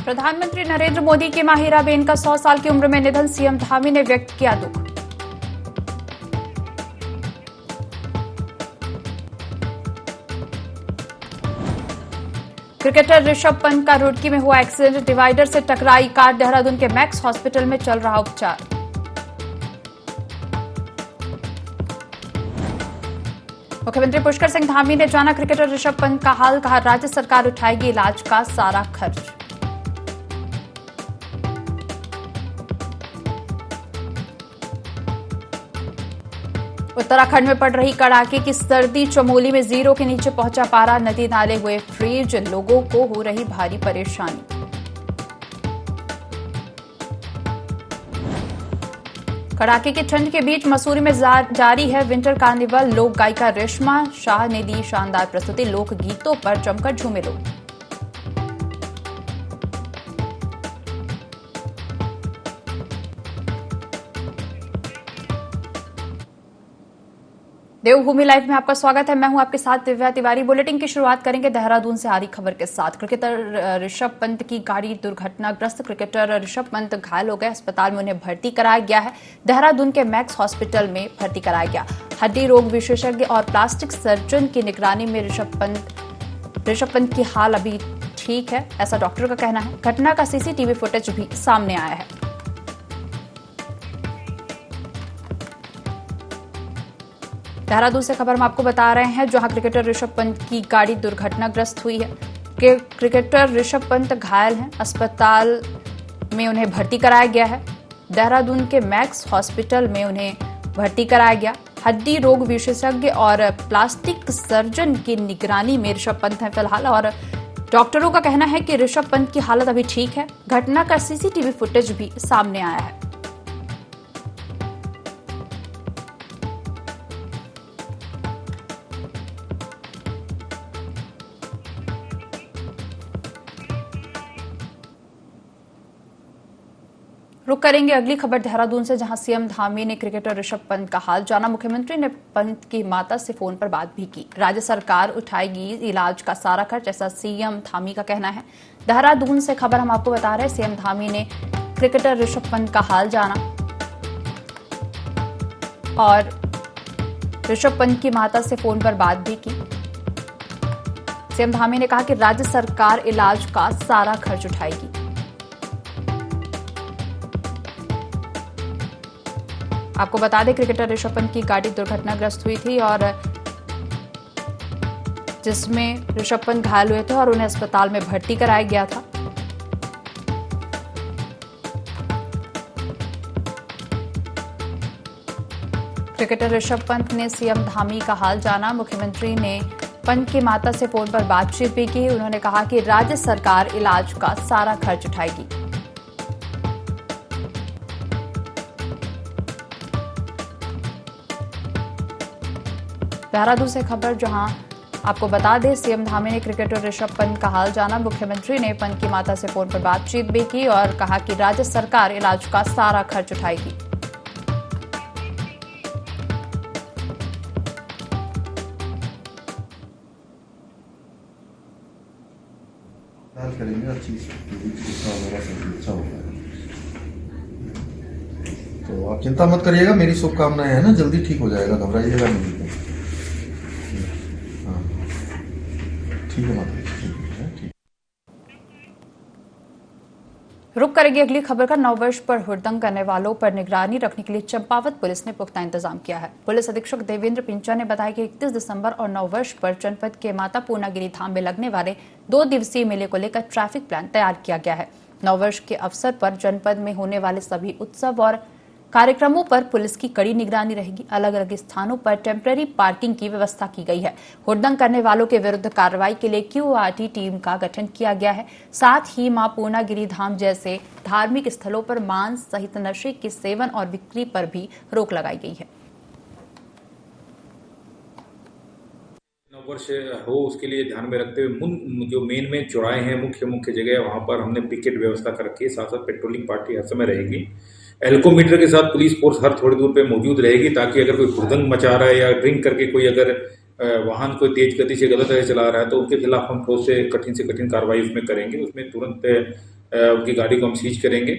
प्रधानमंत्री नरेंद्र मोदी की मां हीराबेन का 100 साल की उम्र में निधन, सीएम धामी ने व्यक्त किया दुख। क्रिकेटर ऋषभ पंत का रुड़की में हुआ एक्सीडेंट, डिवाइडर से टकराई कार, देहरादून के मैक्स हॉस्पिटल में चल रहा उपचार। मुख्यमंत्री पुष्कर सिंह धामी ने जाना क्रिकेटर ऋषभ पंत का हाल, कहा राज्य सरकार उठाएगी इलाज का सारा खर्च। उत्तराखंड में पड़ रही कड़ाके की सर्दी, चमोली में 0 के नीचे पहुंचा पारा, नदी नाले हुए फ्रीज, लोगों को हो रही भारी परेशानी। कड़ाके की ठंड के बीच मसूरी में जारी है विंटर कार्निवल, लोक गायिका रेशमा शाह ने दी शानदार प्रस्तुति, लोक गीतों पर जमकर झूमे लोग। देवभूमि लाइव में आपका स्वागत है। मैं हूं आपके साथ दिव्या तिवारी। बुलेटिन की शुरुआत करेंगे देहरादून से आ रही खबर के साथ। क्रिकेटर ऋषभ पंत की गाड़ी दुर्घटनाग्रस्त, क्रिकेटर ऋषभ पंत घायल हो गए, अस्पताल में उन्हें भर्ती कराया गया है। देहरादून के मैक्स हॉस्पिटल में भर्ती कराया गया। हड्डी रोग विशेषज्ञ और प्लास्टिक सर्जन की निगरानी में ऋषभ पंत की हाल अभी ठीक है, ऐसा डॉक्टर का कहना है। घटना का सीसीटीवी फुटेज भी सामने आया है। देहरादून से खबर हम आपको बता रहे हैं, जहां क्रिकेटर ऋषभ पंत की गाड़ी दुर्घटनाग्रस्त हुई है। क्रिकेटर ऋषभ पंत घायल हैं, अस्पताल में उन्हें भर्ती कराया गया है। देहरादून के मैक्स हॉस्पिटल में उन्हें भर्ती कराया गया। हड्डी रोग विशेषज्ञ और प्लास्टिक सर्जन की निगरानी में ऋषभ पंत हैं फिलहाल, और डॉक्टरों का कहना है कि ऋषभ पंत की हालत अभी ठीक है। घटना का सीसीटीवी फुटेज भी सामने आया है। रुक करेंगे अगली खबर देहरादून से, जहां सीएम धामी ने क्रिकेटर ऋषभ पंत का हाल जाना। मुख्यमंत्री ने पंत की माता से फोन पर बात भी की। राज्य सरकार उठाएगी इलाज का सारा खर्च, ऐसा सीएम धामी का कहना है। देहरादून से खबर हम आपको बता रहे हैं, सीएम धामी ने क्रिकेटर ऋषभ पंत का हाल जाना और ऋषभ पंत की माता से फोन पर बात भी की। सीएम धामी ने कहा कि राज्य सरकार इलाज का सारा खर्च उठाएगी। आपको बता दें, क्रिकेटर ऋषभ पंत की गाड़ी दुर्घटनाग्रस्त हुई थी और जिसमें ऋषभ पंत घायल हुए थे और उन्हें अस्पताल में भर्ती कराया गया था। क्रिकेटर ऋषभ पंत ने सीएम धामी का हाल जाना। मुख्यमंत्री ने पंत की माता से फोन पर बातचीत भी की। उन्होंने कहा कि राज्य सरकार इलाज का सारा खर्च उठाएगी। देहरादून से खबर, जहां आपको बता दें, सीएम धामी ने क्रिकेटर ऋषभ पंत का हाल जाना। मुख्यमंत्री ने पंत की माता से फोन पर बातचीत भी की और कहा कि राज्य सरकार इलाज का सारा खर्च उठाएगी। करेंगे अच्छी अच्छा होगा। तो आप चिंता मत करिएगा, मेरी शुभकामनाएं है ना, जल्दी ठीक हो जाएगा, घबराइएगा नहीं। ठीक है माता, ठीक। रुक करेंगे अगली खबर का। नववर्ष पर हुड़दंग करने वालों पर निगरानी रखने के लिए चंपावत पुलिस ने पुख्ता इंतजाम किया है। पुलिस अधीक्षक देवेंद्र पिंचा ने बताया कि 31 दिसंबर और नववर्ष पर जनपद के माता पूर्णागिरी धाम में लगने वाले 2 दिवसीय मेले को लेकर ट्रैफिक प्लान तैयार किया गया है। नववर्ष के अवसर पर जनपद में होने वाले सभी उत्सव और कार्यक्रमों पर पुलिस की कड़ी निगरानी रहेगी। अलग अलग स्थानों पर टेम्पररी पार्किंग की व्यवस्था की गई है। हुड़दंग करने वालों के विरुद्ध कार्रवाई के लिए क्यूआरटी टीम का गठन किया गया है। साथ ही मां पूर्णागिरी धाम जैसे धार्मिक स्थलों पर मांस सहित नशे के सेवन और बिक्री पर भी रोक लगाई गई है। नववर्ष हो उसके लिए ध्यान में रखते हुए जो मेन में चौराहे हैं, मुख्य जगह, वहां पर हमने पिकेट व्यवस्था कर रखी है। साथ साथ पेट्रोलिंग पार्टी हर समय रहेगी। एल्कोमीटर के साथ पुलिस फोर्स हर थोड़ी दूर पे मौजूद रहेगी, ताकि अगर कोई हुड़दंग मचा रहा है या ड्रिंक करके कोई अगर वाहन कोई तेज गति से गलत तरह चला रहा है तो उनके खिलाफ हम ठोस से कठिन कार्रवाई उसमें करेंगे। उसमें तुरंत उनकी गाड़ी को हम सीज करेंगे।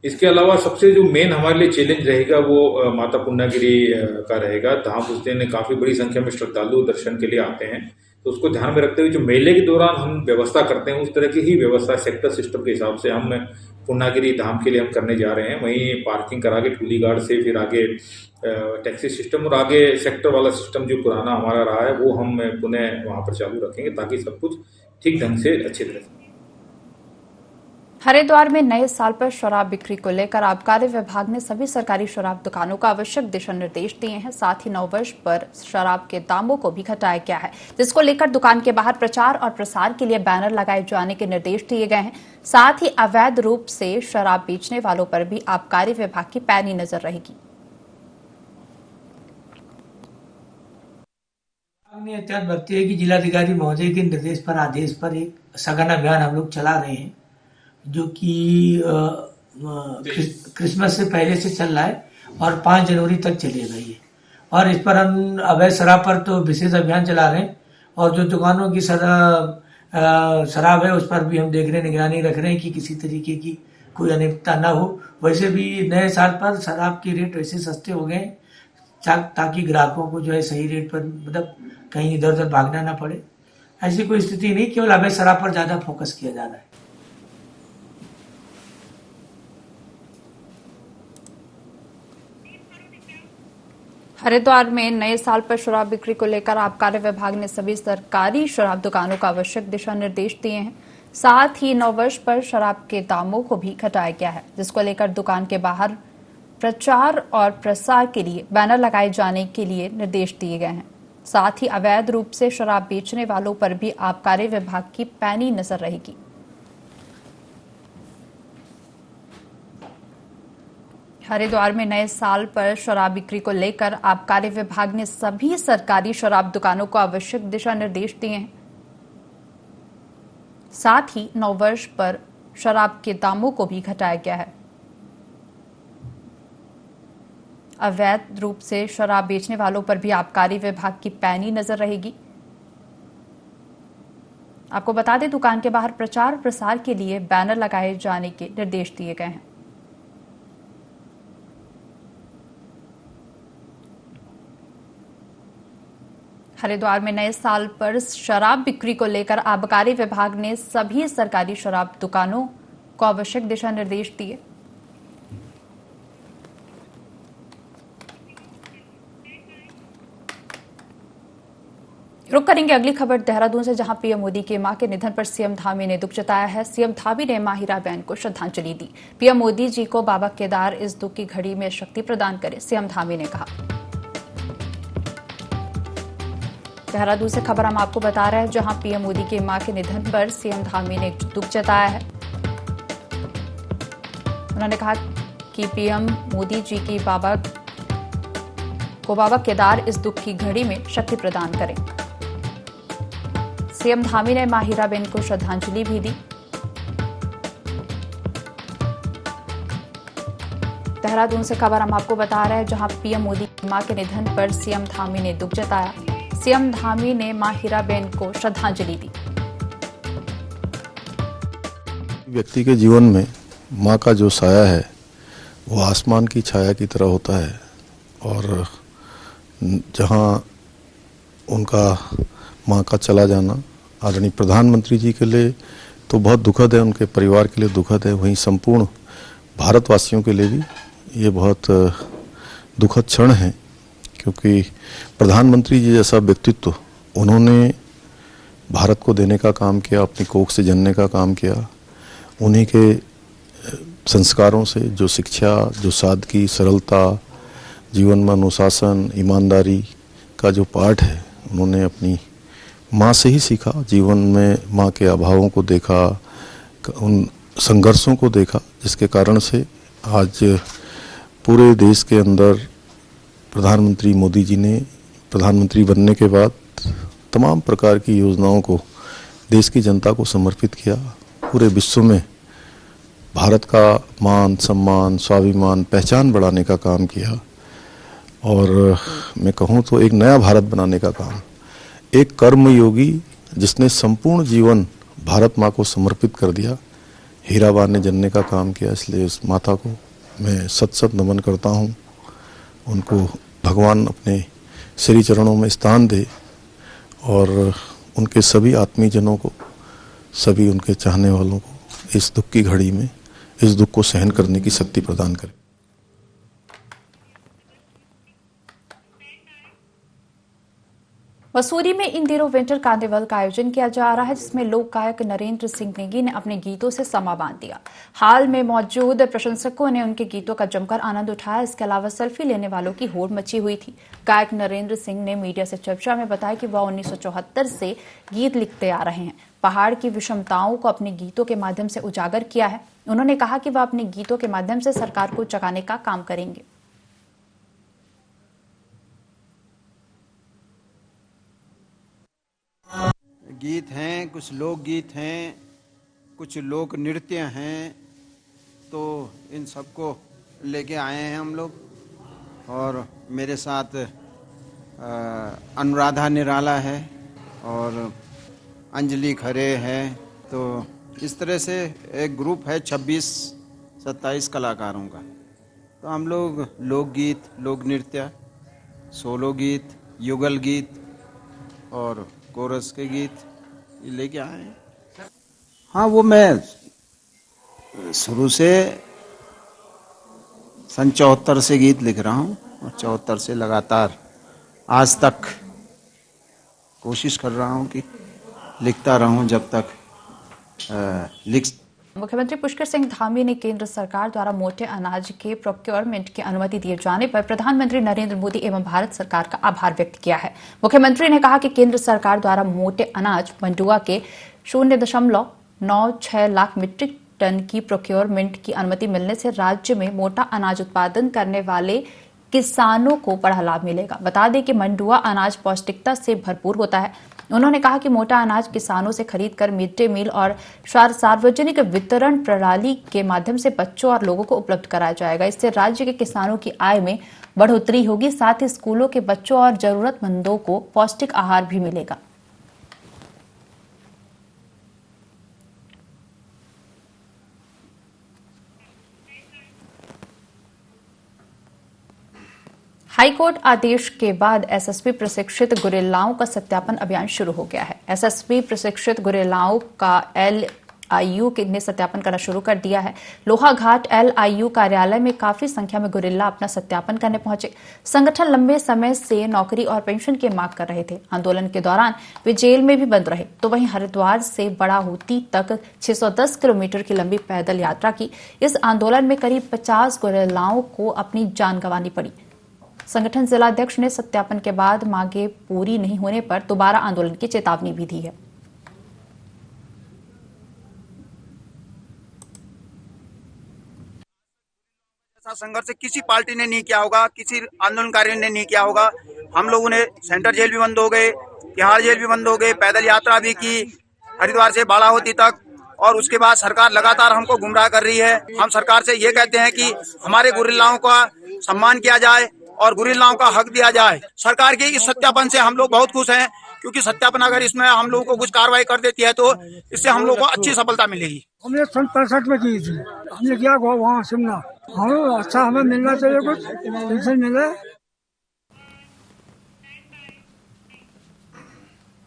इसके अलावा सबसे जो मेन हमारे लिए चैलेंज रहेगा वो माता पूर्णागिरी का रहेगा। धाम उस दिन काफ़ी बड़ी संख्या में श्रद्धालु दर्शन के लिए आते हैं, तो उसको ध्यान में रखते हुए जो मेले के दौरान हम व्यवस्था करते हैं उस तरह की ही व्यवस्था सेक्टर सिस्टम के हिसाब से हम पूर्णागिरी धाम के लिए हम करने जा रहे हैं। वहीं पार्किंग करा के टूली गार्ड से फिर आगे टैक्सी सिस्टम और आगे सेक्टर वाला सिस्टम जो पुराना हमारा रहा है वो हम पुनः वहाँ पर चालू रखेंगे ताकि सब कुछ ठीक ढंग से अच्छे तरह से। हरिद्वार में नए साल पर शराब बिक्री को लेकर आबकारी विभाग ने सभी सरकारी शराब दुकानों को आवश्यक दिशा निर्देश दिए हैं। साथ ही नववर्ष पर शराब के दामों को भी घटाया गया है, जिसको लेकर दुकान के बाहर प्रचार और प्रसार के लिए बैनर लगाए जाने के निर्देश दिए गए हैं। साथ ही अवैध रूप से शराब बेचने वालों पर भी आबकारी विभाग की पैनी नजर रहेगी। एहतियात बरती है कि जिलाधिकारी महोदय के निर्देश पर आदेश पर एक सघन अभियान हम लोग चला रहे हैं, जो कि क्रिसमस से पहले से चल रहा है और 5 जनवरी तक चलेगा ये। और इस पर हम अवैध शराब पर तो विशेष अभियान चला रहे हैं और जो दुकानों की शराब है उस पर भी हम देख रहे हैं, निगरानी रख रहे हैं कि किसी तरीके की कोई अनियमितता ना हो। वैसे भी नए साल पर शराब के रेट वैसे सस्ते हो गए ताकि ग्राहकों को जो है सही रेट पर मतलब कहीं इधर उधर भागना ना पड़े। ऐसी कोई स्थिति नहीं, केवल अवैध शराब पर ज्यादा फोकस किया जा रहा है। हरिद्वार में नए साल पर शराब बिक्री को लेकर आबकारी विभाग ने सभी सरकारी शराब दुकानों को आवश्यक दिशा निर्देश दिए हैं। साथ ही नववर्ष पर शराब के दामों को भी घटाया गया है, जिसको लेकर दुकान के बाहर प्रचार और प्रसार के लिए बैनर लगाए जाने के लिए निर्देश दिए गए हैं। साथ ही अवैध रूप से शराब बेचने वालों पर भी आबकारी विभाग की पैनी नजर रहेगी। हरिद्वार में नए साल पर शराब बिक्री को लेकर आबकारी विभाग ने सभी सरकारी शराब दुकानों को आवश्यक दिशा निर्देश दिए हैं। साथ ही नववर्ष पर शराब के दामों को भी घटाया गया है। अवैध रूप से शराब बेचने वालों पर भी आबकारी विभाग की पैनी नजर रहेगी। आपको बता दें, दुकान के बाहर प्रचार प्रसार के लिए बैनर लगाए जाने के निर्देश दिए गए हैं। हरिद्वार में नए साल पर शराब बिक्री को लेकर आबकारी विभाग ने सभी सरकारी शराब दुकानों को आवश्यक दिशा निर्देश दिए। रुक करेंगे अगली खबर देहरादून से, जहां पीएम मोदी के मां के निधन पर सीएम धामी ने दुख जताया है। सीएम धामी ने मां हीराबेन को श्रद्धांजलि दी। पीएम मोदी जी को बाबा केदार इस दुख की घड़ी में शक्ति प्रदान करे, सीएम धामी ने कहा। देहरादून से खबर हम आपको बता रहे हैं, जहां पीएम मोदी के मां के निधन पर सीएम धामी ने दुख जताया है। उन्होंने कहा कि पीएम मोदी जी की बाबा केदार इस दुख की घड़ी में शक्ति प्रदान करें। सीएम धामी ने मां हीराबेन को श्रद्धांजलि भी दी। देहरादून से खबर हम आपको बता रहे हैं, जहां पीएम मोदी की मां के निधन पर सीएम धामी ने दुख जताया। सीएम धामी ने मां हीराबेन को श्रद्धांजलि दी। व्यक्ति के जीवन में मां का जो साया है वो आसमान की छाया की तरह होता है, और जहां उनका मां का चला जाना आदरणीय प्रधानमंत्री जी के लिए तो बहुत दुखद है, उनके परिवार के लिए दुखद है, वहीं संपूर्ण भारतवासियों के लिए भी ये बहुत दुखद क्षण है, क्योंकि प्रधानमंत्री जी जैसा व्यक्तित्व उन्होंने भारत को देने का काम किया, अपनी कोख से जनने का काम किया। उन्हीं के संस्कारों से जो शिक्षा, जो सादगी, सरलता, जीवन में अनुशासन, ईमानदारी का जो पाठ है उन्होंने अपनी माँ से ही सीखा। जीवन में माँ के अभावों को देखा, उन संघर्षों को देखा, जिसके कारण से आज पूरे देश के अंदर प्रधानमंत्री मोदी जी ने प्रधानमंत्री बनने के बाद तमाम प्रकार की योजनाओं को देश की जनता को समर्पित किया। पूरे विश्व में भारत का मान सम्मान, स्वाभिमान, पहचान बढ़ाने का काम किया, और मैं कहूँ तो एक नया भारत बनाने का काम। एक कर्मयोगी जिसने संपूर्ण जीवन भारत माँ को समर्पित कर दिया, हीराबा ने जनने का काम किया, इसलिए उस माता को मैं सत सत नमन करता हूँ। उनको भगवान अपने श्री चरणों में स्थान दे और उनके सभी आत्मीजनों को, सभी उनके चाहने वालों को इस दुख की घड़ी में इस दुख को सहन करने की शक्ति प्रदान करे। मसूरी में इन दिनों विंटर कार्निवल का आयोजन किया जा रहा है, जिसमें लोक गायक नरेंद्र सिंह नेगी ने अपने गीतों से समा बांध दिया। हाल में मौजूद प्रशंसकों ने उनके गीतों का जमकर आनंद उठाया। इसके अलावा सेल्फी लेने वालों की होड़ मची हुई थी। गायक नरेंद्र सिंह ने मीडिया से चर्चा में बताया कि वह 1974 से गीत लिखते आ रहे हैं। पहाड़ की विषमताओं को अपने गीतों के माध्यम से उजागर किया है। उन्होंने कहा कि वह अपने गीतों के माध्यम से सरकार को जगाने का काम करेंगे। गीत हैं, कुछ लोकगीत हैं, कुछ लोक नृत्य हैं, तो इन सबको लेके आए हैं हम लोग। और मेरे साथ अनुराधा निराला है और अंजलि खरे है। तो इस तरह से एक ग्रुप है 26-27 कलाकारों का। तो हम लोग लोकगीत, लोक नृत्य, सोलो गीत, युगल गीत और कोरस के गीत लेके आए हैं। हाँ, वो मैं शुरू से सन 74 से गीत लिख रहा हूँ और 74 से लगातार आज तक कोशिश कर रहा हूँ कि लिखता रहूँ जब तक लिख। मुख्यमंत्री पुष्कर सिंह धामी ने केंद्र सरकार द्वारा मोटे अनाज के प्रोक्योरमेंट की अनुमति दिए जाने पर प्रधानमंत्री नरेंद्र मोदी एवं भारत सरकार का आभार व्यक्त किया है। मुख्यमंत्री ने कहा कि केंद्र सरकार द्वारा मोटे अनाज मंडुआ के 0.96 लाख मीट्रिक टन की प्रोक्योरमेंट की अनुमति मिलने से राज्य में मोटा अनाज उत्पादन करने वाले किसानों को बड़ा लाभ मिलेगा। बता दें कि मंडुआ अनाज पौष्टिकता से भरपूर होता है। उन्होंने कहा कि मोटा अनाज किसानों से खरीदकर मिड डे मील और सार्वजनिक वितरण प्रणाली के माध्यम से बच्चों और लोगों को उपलब्ध कराया जाएगा। इससे राज्य के किसानों की आय में बढ़ोतरी होगी, साथ ही स्कूलों के बच्चों और जरूरतमंदों को पौष्टिक आहार भी मिलेगा। हाईकोर्ट आदेश के बाद एसएसपी प्रशिक्षित गुरिल्लाओं का सत्यापन अभियान शुरू हो गया है। एसएसपी प्रशिक्षित गुरिल्लाओं का एलआईयू ने सत्यापन करना शुरू कर दिया है। लोहाघाट एलआईयू कार्यालय में काफी संख्या में गुरिल्ला अपना सत्यापन करने पहुंचे। संगठन लंबे समय से नौकरी और पेंशन की मांग कर रहे थे। आंदोलन के दौरान वे जेल में भी बंद रहे। तो वहीं हरिद्वार से बड़ाहूती तक 610 किलोमीटर की लंबी पैदल यात्रा की। इस आंदोलन में करीब 50 गुरिल्लाओं को अपनी जान गंवानी पड़ी। संगठन जिलाध्यक्ष ने सत्यापन के बाद मांगे पूरी नहीं होने पर दोबारा आंदोलन की चेतावनी भी दी है। ऐसा संघर्ष किसी पार्टी ने नहीं किया होगा, किसी आंदोलनकारियों ने नहीं किया होगा। हम लोगों ने सेंट्रल जेल भी बंद हो गए, तिहाड़ जेल भी बंद हो गए, पैदल यात्रा भी की हरिद्वार से बाड़ाहोती तक। और उसके बाद सरकार लगातार हमको गुमराह कर रही है। हम सरकार से ये कहते हैं कि हमारे गुरिल्लाओं का सम्मान किया जाए और गुरिल्लाओं का हक दिया जाए। सरकार के इस सत्यापन से हम लोग बहुत खुश हैं, क्योंकि सत्यापन अगर इसमें हम लोगों को कुछ कार्रवाई कर देती है तो इससे हम लोग को अच्छी सफलता मिलेगी। हमने सन 65 में की थी, हमने किया वहाँ शिमला। हाँ, अच्छा हमें मिलना चाहिए, कुछ पेंशन मिले।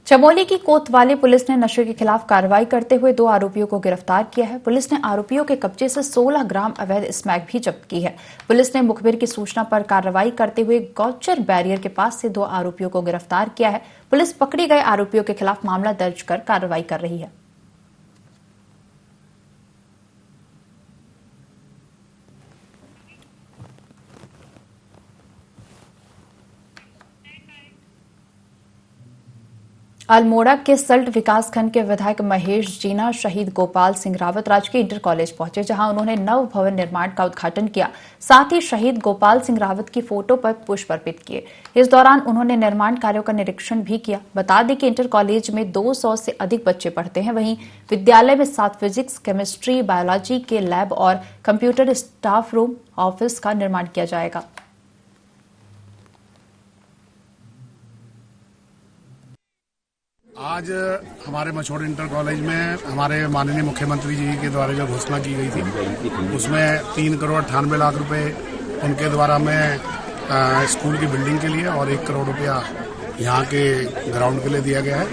चमोली की कोतवाली पुलिस ने नशे के खिलाफ कार्रवाई करते हुए 2 आरोपियों को गिरफ्तार किया है। पुलिस ने आरोपियों के कब्जे से 16 ग्राम अवैध स्मैक भी जब्त की है। पुलिस ने मुखबिर की सूचना पर कार्रवाई करते हुए गौचर बैरियर के पास से 2 आरोपियों को गिरफ्तार किया है। पुलिस पकड़े गए आरोपियों के खिलाफ मामला दर्ज कर कार्रवाई कर रही है। अल्मोड़ा के सल्ट विकासखंड के विधायक महेश जीना शहीद गोपाल सिंह रावत राजकीय इंटर कॉलेज पहुंचे, जहां उन्होंने नव भवन निर्माण का उद्घाटन किया। साथ ही शहीद गोपाल सिंह रावत की फोटो पर पुष्प अर्पित किए। इस दौरान उन्होंने निर्माण कार्यों का निरीक्षण भी किया। बता दें कि इंटर कॉलेज में 200 से अधिक बच्चे पढ़ते हैं। वहीं विद्यालय में 7 फिजिक्स, केमिस्ट्री, बायोलॉजी के लैब और कंप्यूटर स्टाफ रूम, ऑफिस का निर्माण किया जाएगा। आज हमारे मछोड़ इंटर कॉलेज में हमारे माननीय मुख्यमंत्री जी के द्वारा जो घोषणा की गई थी उसमें 3,98,00,000 रुपए उनके द्वारा में स्कूल की बिल्डिंग के लिए और 1 करोड़ रुपया यहाँ के ग्राउंड के लिए दिया गया है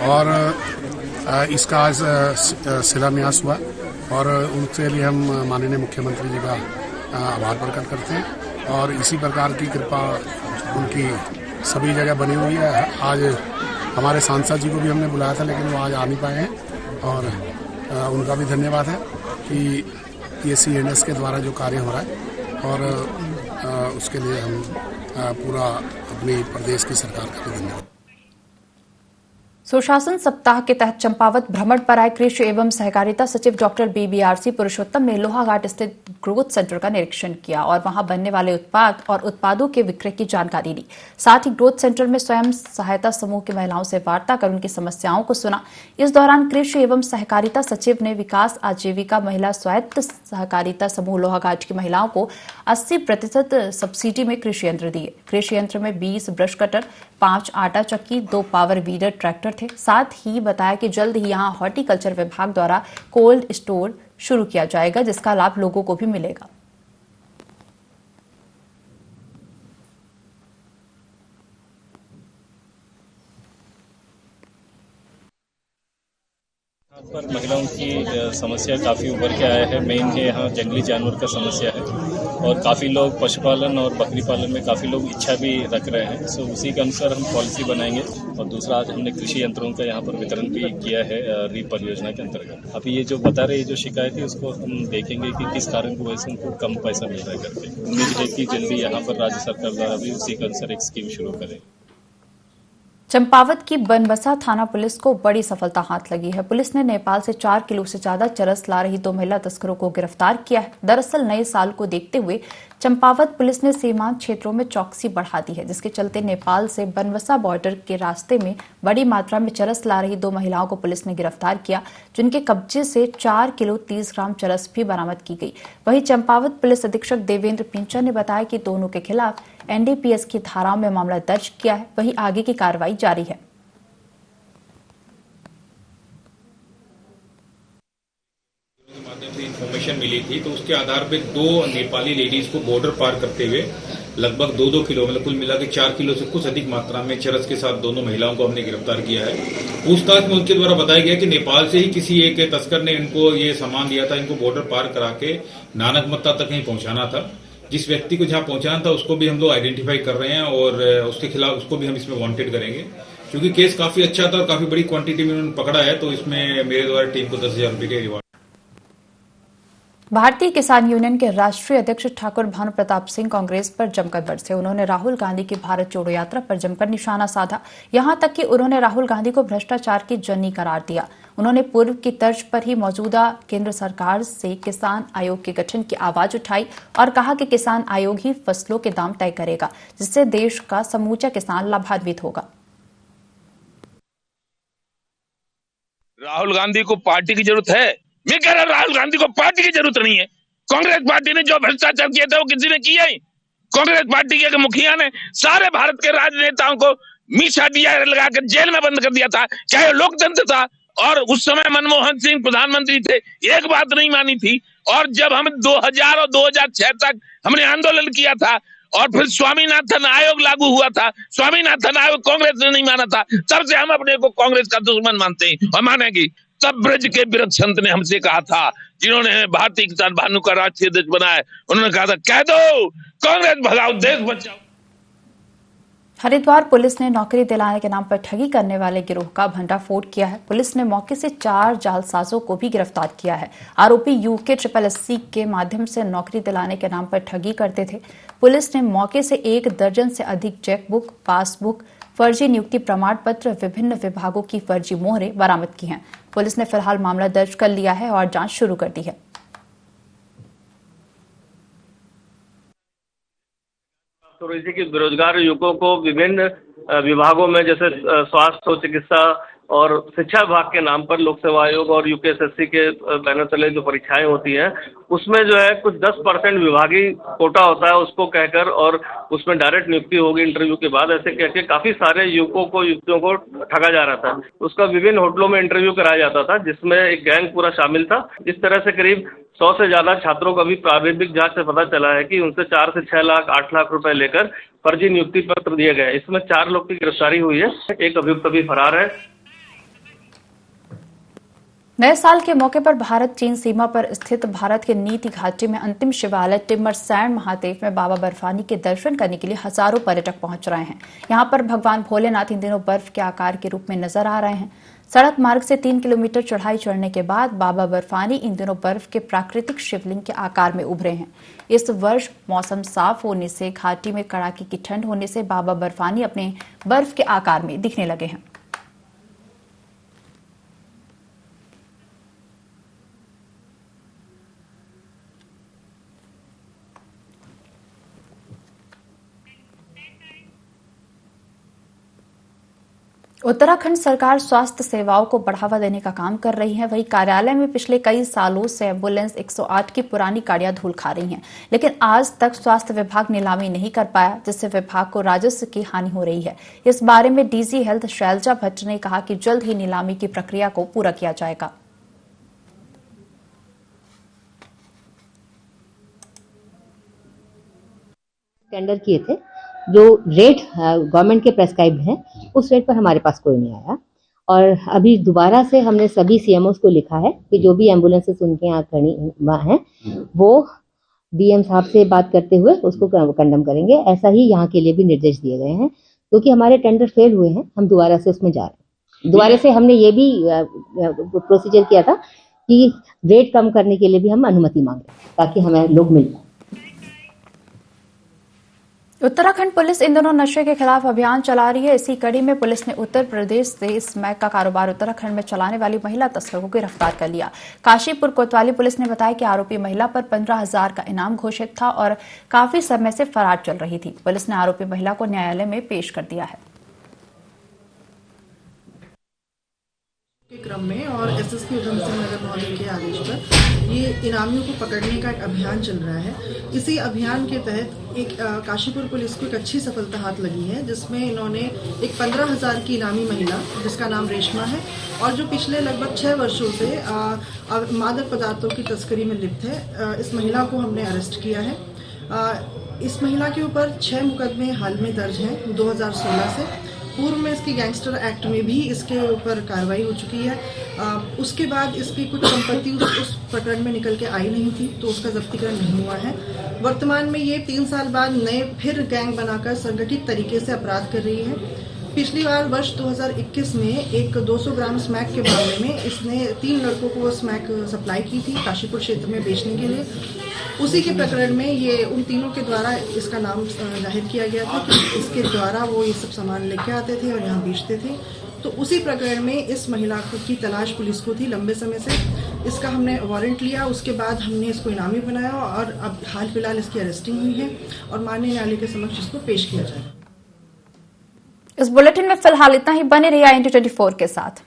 और इसका आज शिलान्यास हुआ और उनके लिए हम माननीय मुख्यमंत्री जी का आभार प्रकट करते हैं और इसी प्रकार की कृपा उनकी सभी जगह बनी हुई है। आज हमारे सांसद जी को भी हमने बुलाया था लेकिन वो आज आ नहीं पाए हैं और उनका भी धन्यवाद है कि PSC के द्वारा जो कार्य हो रहा है और उसके लिए हम पूरा अपनी प्रदेश की सरकार का भी धन्यवाद। सुशासन सप्ताह के तहत चंपावत भ्रमण पर आए कृषि एवं सहकारिता सचिव डॉक्टर BBRC पुरुषोत्तम ने लोहाघाट स्थित ग्रोथ सेंटर का निरीक्षण किया और वहां बनने वाले उत्पाद और उत्पादों के विक्रय की जानकारी ली। साथ ही ग्रोथ सेंटर में स्वयं सहायता समूह की महिलाओं से वार्ता कर उनकी समस्याओं को सुना। इस दौरान कृषि एवं सहकारिता सचिव ने विकास आजीविका महिला स्वायत्त सहकारिता समूह लोहाघाट की महिलाओं को 80% सब्सिडी में कृषि यंत्र दिए। कृषि यंत्र में 20 ब्रश कटर, 5 आटा चक्की, 2 पावर वीडर ट्रैक्टर थे। साथ ही बताया कि जल्द ही यहां हॉर्टिकल्चर विभाग द्वारा कोल्ड स्टोर शुरू किया जाएगा जिसका लाभ लोगों को भी मिलेगा। पर महिलाओं की समस्या काफ़ी उभर के आया है। मेन है यहाँ जंगली जानवर का समस्या है और काफ़ी लोग पशुपालन और बकरी पालन में काफ़ी लोग इच्छा भी रख रहे हैं। सो उसी के अनुसार हम पॉलिसी बनाएंगे और दूसरा आज हमने कृषि यंत्रों का यहाँ पर वितरण भी किया है रीप परियोजना के अंतर्गत। अभी ये जो बता रहे जो शिकायत है उसको हम देखेंगे कि किस कारण की वजह से उनको कम पैसा मिल रहा है करके। उम्मीद है कि जल्दी यहाँ पर राज्य सरकार द्वारा भी उसी के अनुसार एक स्कीम शुरू करें। चंपावत की बनबसा थाना पुलिस को बड़ी सफलता हाथ लगी है। पुलिस ने नेपाल से 4 किलो से ज्यादा चरस ला रही 2 महिला तस्करों को गिरफ्तार किया है। दरअसल नए साल को देखते हुए चंपावत पुलिस ने सीमांत क्षेत्रों में चौकसी बढ़ा दी है, जिसके चलते नेपाल से बनबसा बॉर्डर के रास्ते में बड़ी मात्रा में चरस ला रही 2 महिलाओं को पुलिस ने गिरफ्तार किया, जिनके कब्जे से 4 किलो 30 ग्राम चरस भी बरामद की गई। वहीं चंपावत पुलिस अधीक्षक देवेंद्र पिंचा ने बताया कि दोनों के खिलाफ NDPS की धाराओं में मामला दर्ज किया है। वहीं आगे की कार्रवाई जारी है। इन्फॉर्मेशन मिली थी तो उसके आधार पे 2 नेपाली लेडीज को बॉर्डर पार करते हुए लगभग 2-2 किलो मतलब कुल मिला के 4 किलो से कुछ अधिक मात्रा में चरस के साथ दोनों महिलाओं को हमने गिरफ्तार किया है। पूछताछ में उनके द्वारा बताया गया कि नेपाल से ही किसी एक तस्कर ने इनको ये सामान दिया था, इनको बॉर्डर पार करा के नानकमत्ता तक कहीं पहुंचाना था। जिस व्यक्ति को जहां पहुंचाना था उसको भी हम लोग आइडेंटिफाई कर रहे हैं और उसके खिलाफ उसको भी हम इसमें वांटेड करेंगे। क्योंकि केस काफी अच्छा था और काफी बड़ी क्वांटिटी में उन्होंने पकड़ा है, तो इसमें मेरे द्वारा टीम को 10,000 रुपए के रिवार्ड। भारतीय किसान यूनियन के राष्ट्रीय अध्यक्ष ठाकुर भानु प्रताप सिंह कांग्रेस पर जमकर बरसे। उन्होंने राहुल गांधी की भारत जोड़ो यात्रा पर जमकर निशाना साधा। यहां तक कि उन्होंने राहुल गांधी को भ्रष्टाचार की जनी करार दिया। उन्होंने पूर्व की तर्ज पर ही मौजूदा केंद्र सरकार से किसान आयोग के गठन की आवाज उठाई और कहा कि किसान आयोग ही फसलों के दाम तय करेगा, जिससे देश का समूचा किसान लाभान्वित होगा। राहुल गांधी को पार्टी की जरूरत है? मैं कह रहा राहुल गांधी को पार्टी की जरूरत नहीं है। कांग्रेस पार्टी ने जो भ्रष्टाचार किया था वो किसी ने किया ही। कांग्रेस पार्टी के मुखिया ने सारे भारत के राजनेताओं को मीसा दिया लगाकर जेल में बंद कर दिया था। क्या ये लोकतंत्र था? और उस समय मनमोहन सिंह प्रधानमंत्री थे, एक बात नहीं मानी थी। और जब हम 2000 और 2006 तक हमने आंदोलन किया था और फिर स्वामीनाथन आयोग लागू हुआ था, स्वामीनाथन आयोग कांग्रेस ने नहीं माना था, तब से हम अपने को कांग्रेस का दुश्मन मानते हैं और मानेगी। तब ब्रज के बिरक संत ने हमसे कहा था, जिन्होंने भारतीय किसान भानु का राष्ट्रीय अध्यक्ष बनाया, उन्होंने कहा था कह दो कांग्रेस भगाओ देश बचाओ। हरिद्वार पुलिस ने नौकरी दिलाने के नाम पर ठगी करने वाले गिरोह का भंडाफोड़ किया है। पुलिस ने मौके से 4 जालसाजों को भी गिरफ्तार किया है। आरोपी UK 888 के माध्यम से नौकरी दिलाने के नाम पर ठगी करते थे। पुलिस ने मौके से 1 दर्जन से अधिक चेकबुक, पासबुक, फर्जी नियुक्ति प्रमाण पत्र, विभिन्न विभागों की फर्जी मोहरें बरामद की हैं। पुलिस ने फिलहाल मामला दर्ज कर लिया है और जांच शुरू कर दी है। तो इसी की बेरोजगार युवकों को विभिन्न विभागों में जैसे स्वास्थ्य, चिकित्सा और शिक्षा विभाग के नाम पर लोक सेवा आयोग और यूपीएसएससी के बैनर तले जो परीक्षाएं होती हैं उसमें जो है कुछ 10% विभागीय कोटा होता है उसको कहकर, और उसमें डायरेक्ट नियुक्ति होगी इंटरव्यू के बाद, ऐसे कह के काफी सारे युवकों को युवतियों को ठगा जा रहा था। उसका विभिन्न होटलों में इंटरव्यू कराया जाता था जिसमें एक गैंग पूरा शामिल था। इस तरह से करीब 100 से ज्यादा छात्रों को अभी प्रारंभिक जांच से पता चला है कि उनसे 4 से 6 लाख 8 लाख रुपए लेकर फर्जी नियुक्ति पत्र दिए गए। इसमें 4 लोग की गिरफ्तारी हुई है, एक अभियुक्त अभी फरार है। नए साल के मौके पर भारत चीन सीमा पर स्थित भारत के नीति घाटी में अंतिम शिवालय टिम्मरसैंड महादेव में बाबा बर्फानी के दर्शन करने के लिए हजारों पर्यटक पहुंच रहे हैं। यहां पर भगवान भोलेनाथ इन दिनों बर्फ के आकार के रूप में नजर आ रहे हैं। सड़क मार्ग से 3 किलोमीटर चढ़ाई चढ़ने के बाद बाबा बर्फानी इन दिनों बर्फ के प्राकृतिक शिवलिंग के आकार में उभरे हैं। इस वर्ष मौसम साफ होने से घाटी में कड़ाके की ठंड होने से बाबा बर्फानी अपने बर्फ के आकार में दिखने लगे हैं। उत्तराखंड सरकार स्वास्थ्य सेवाओं को बढ़ावा देने का काम कर रही है। वहीं कार्यालय में पिछले कई सालों से एम्बुलेंस 108 की पुरानी गाड़ियां धूल खा रही हैं, लेकिन आज तक स्वास्थ्य विभाग नीलामी नहीं कर पाया, जिससे विभाग को राजस्व की हानि हो रही है। इस बारे में डीजी हेल्थ शैलजा भट्ट ने कहा कि जल्द ही नीलामी की प्रक्रिया को पूरा किया जाएगा। टेंडर किए थे, जो रेट गवर्नमेंट के प्रेस्क्राइब्ड हैं उस रेट पर हमारे पास कोई नहीं आया, और अभी दोबारा से हमने सभी सीएमओस को लिखा है कि जो भी एम्बुलेंसेस उनके यहाँ खड़ी हैं वो डीएम साहब से बात करते हुए उसको कंडम करेंगे। ऐसा ही यहाँ के लिए भी निर्देश दिए गए हैं, क्योंकि हमारे टेंडर फेल हुए हैं, हम दोबारा से उसमें जा रहे हैं। दोबारा से हमने ये भी प्रोसीजर किया था कि रेट कम करने के लिए भी हम अनुमति मांगे ताकि हमें लोग मिल जाए। उत्तराखंड पुलिस इन दिनों नशे के खिलाफ अभियान चला रही है। इसी कड़ी में पुलिस ने उत्तर प्रदेश से स्मैक का कारोबार उत्तराखंड में चलाने वाली महिला तस्करों को गिरफ्तार कर लिया। काशीपुर कोतवाली पुलिस ने बताया कि आरोपी महिला पर 15,000 का इनाम घोषित था और काफी समय से फरार चल रही थी। पुलिस ने आरोपी महिला को न्यायालय में पेश कर दिया है। के क्रम में और एसएसपी उधम सिंह नगर महोदय के आदेश पर ये इनामियों को पकड़ने का एक अभियान चल रहा है। इसी अभियान के तहत एक काशीपुर पुलिस को एक अच्छी सफलता हाथ लगी है, जिसमें इन्होंने एक 15,000 की इनामी महिला जिसका नाम रेशमा है और जो पिछले लगभग 6 वर्षों से मादक पदार्थों की तस्करी में लिप्त है, इस महिला को हमने अरेस्ट किया है। इस महिला के ऊपर 6 मुकदमे हाल में दर्ज हैं 2016 से। पूर्व में इसकी गैंगस्टर एक्ट में भी इसके ऊपर कार्रवाई हो चुकी है। उसके बाद इसकी कुछ संपत्ति उस प्रकरण में निकल के आई नहीं थी, तो उसका जब्तीकरण नहीं हुआ है। वर्तमान में ये 3 साल बाद नए फिर गैंग बनाकर संगठित तरीके से अपराध कर रही है। पिछली बार वर्ष 2021 में एक 200 ग्राम स्मैक के मामले में इसने 3 लड़कों को स्मैक सप्लाई की थी काशीपुर क्षेत्र में बेचने के लिए। उसी के प्रकरण में ये उन तीनों के द्वारा इसका नाम जाहिर किया गया था कि इसके द्वारा वो ये सब सामान लेके आते थे और यहाँ बेचते थे। तो उसी प्रकरण में इस महिला की तलाश पुलिस को थी लंबे समय से। इसका हमने वारंट लिया, उसके बाद हमने इसको इनामी बनाया और अब हाल फिलहाल इसकी अरेस्टिंग हुई है और माननीय न्यायालय के समक्ष इसको पेश किया जाएगा। इस बुलेटिन में फिलहाल इतना ही। बने रहिए IND24 के साथ।